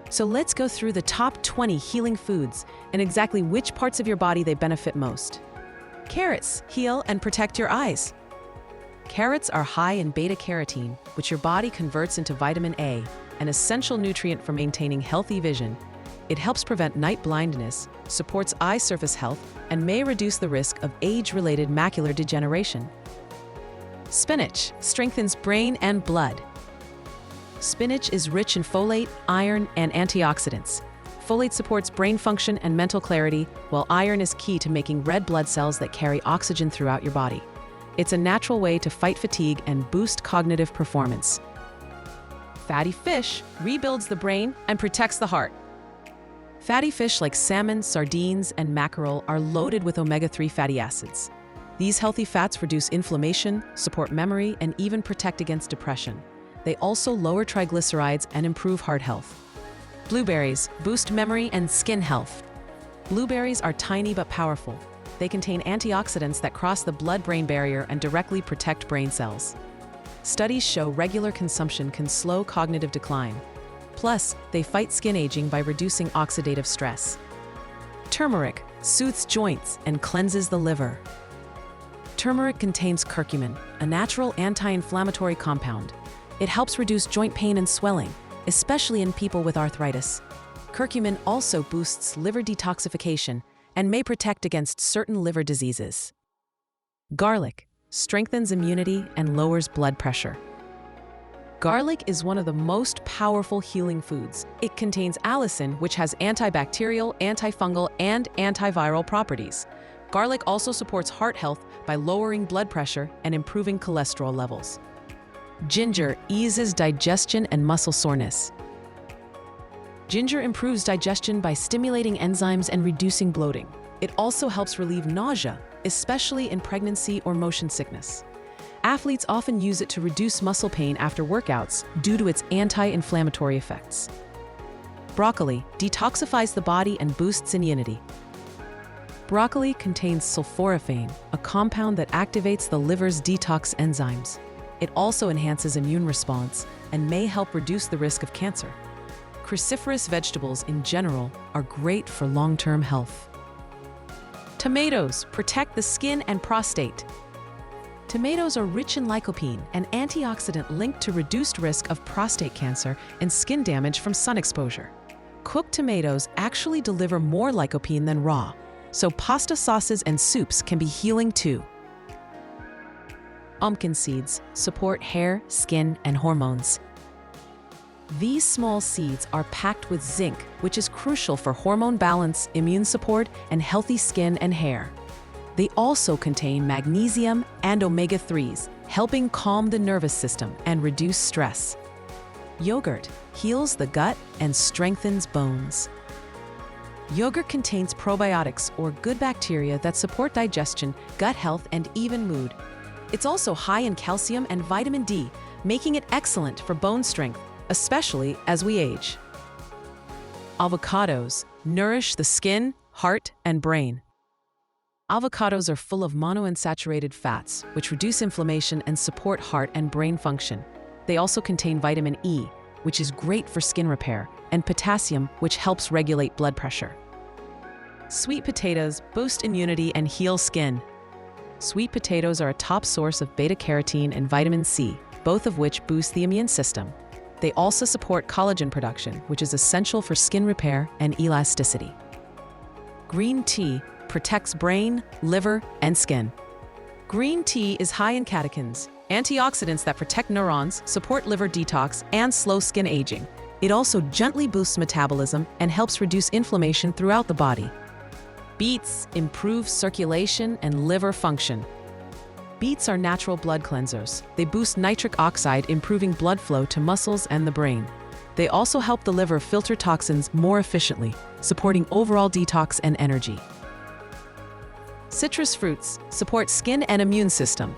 So let's go through the top 20 healing foods and exactly which parts of your body they benefit most. Carrots heal and protect your eyes. Carrots are high in beta-carotene, which your body converts into vitamin A, an essential nutrient for maintaining healthy vision. It helps prevent night blindness, supports eye surface health, and may reduce the risk of age-related macular degeneration. Spinach strengthens brain and blood. Spinach is rich in folate, iron, and antioxidants. Folate supports brain function and mental clarity, while iron is key to making red blood cells that carry oxygen throughout your body. It's a natural way to fight fatigue and boost cognitive performance. Fatty fish rebuilds the brain and protects the heart. Fatty fish like salmon, sardines, and mackerel are loaded with omega-3 fatty acids. These healthy fats reduce inflammation, support memory, and even protect against depression. They also lower triglycerides and improve heart health. Blueberries boost memory and skin health. Blueberries are tiny but powerful. They contain antioxidants that cross the blood-brain barrier and directly protect brain cells. Studies show regular consumption can slow cognitive decline. Plus, they fight skin aging by reducing oxidative stress. Turmeric soothes joints and cleanses the liver. Turmeric contains curcumin, a natural anti-inflammatory compound. It helps reduce joint pain and swelling, especially in people with arthritis. Curcumin also boosts liver detoxification and may protect against certain liver diseases. Garlic strengthens immunity and lowers blood pressure. Garlic is one of the most powerful healing foods. It contains allicin, which has antibacterial, antifungal, and antiviral properties. Garlic also supports heart health by lowering blood pressure and improving cholesterol levels. Ginger eases digestion and muscle soreness. Ginger improves digestion by stimulating enzymes and reducing bloating. It also helps relieve nausea, especially in pregnancy or motion sickness. Athletes often use it to reduce muscle pain after workouts due to its anti-inflammatory effects. Broccoli detoxifies the body and boosts immunity. Broccoli contains sulforaphane, a compound that activates the liver's detox enzymes. It also enhances immune response and may help reduce the risk of cancer. Cruciferous vegetables in general are great for long-term health. Tomatoes protect the skin and prostate. Tomatoes are rich in lycopene, an antioxidant linked to reduced risk of prostate cancer and skin damage from sun exposure. Cooked tomatoes actually deliver more lycopene than raw, so pasta sauces and soups can be healing too. Pumpkin seeds support hair, skin, and hormones. These small seeds are packed with zinc, which is crucial for hormone balance, immune support, and healthy skin and hair. They also contain magnesium and omega-3s, helping calm the nervous system and reduce stress. Yogurt heals the gut and strengthens bones. Yogurt contains probiotics, or good bacteria that support digestion, gut health, and even mood. It's also high in calcium and vitamin D, making it excellent for bone strength, especially as we age. Avocados nourish the skin, heart, and brain. Avocados are full of monounsaturated fats, which reduce inflammation and support heart and brain function. They also contain vitamin E, which is great for skin repair, and potassium, which helps regulate blood pressure. Sweet potatoes boost immunity and heal skin. Sweet potatoes are a top source of beta-carotene and vitamin C, both of which boost the immune system. They also support collagen production, which is essential for skin repair and elasticity. Green tea protects brain, liver, and skin. Green tea is high in catechins, antioxidants that protect neurons, support liver detox, and slow skin aging. It also gently boosts metabolism and helps reduce inflammation throughout the body. Beets improve circulation and liver function. Beets are natural blood cleansers. They boost nitric oxide, improving blood flow to muscles and the brain. They also help the liver filter toxins more efficiently, supporting overall detox and energy. Citrus fruits support skin and immune system.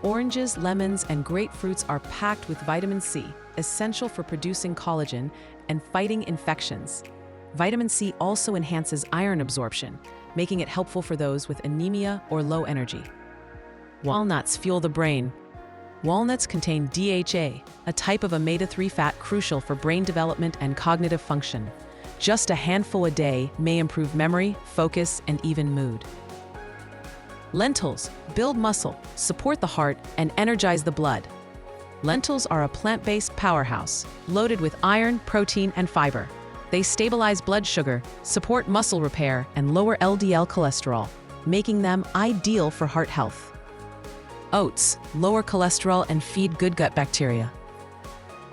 Oranges, lemons, and grapefruits are packed with vitamin C, essential for producing collagen and fighting infections. Vitamin C also enhances iron absorption, making it helpful for those with anemia or low energy. Walnuts fuel the brain. Walnuts contain DHA, a type of omega-3 fat crucial for brain development and cognitive function. Just a handful a day may improve memory, focus, and even mood. Lentils build muscle, support the heart, and energize the blood. Lentils are a plant-based powerhouse, loaded with iron, protein, and fiber. They stabilize blood sugar, support muscle repair, and lower LDL cholesterol, making them ideal for heart health. Oats lower cholesterol and feed good gut bacteria.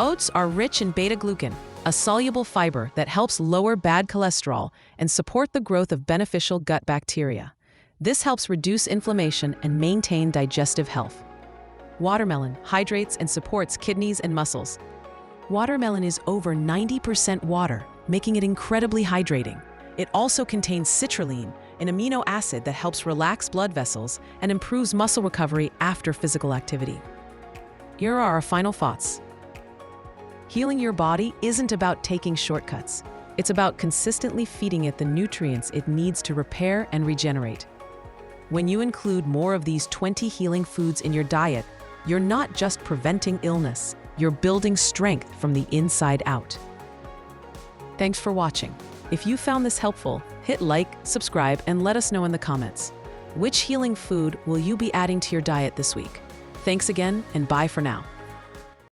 Oats are rich in beta-glucan, a soluble fiber that helps lower bad cholesterol and support the growth of beneficial gut bacteria. This helps reduce inflammation and maintain digestive health. Watermelon hydrates and supports kidneys and muscles. Watermelon is over 90% water, making it incredibly hydrating. It also contains citrulline, an amino acid that helps relax blood vessels and improves muscle recovery after physical activity. Here are our final thoughts. Healing your body isn't about taking shortcuts. It's about consistently feeding it the nutrients it needs to repair and regenerate. When you include more of these 20 healing foods in your diet, you're not just preventing illness, you're building strength from the inside out. Thanks for watching. If you found this helpful, hit like, subscribe, and let us know in the comments. Which healing food will you be adding to your diet this week? Thanks again, and bye for now.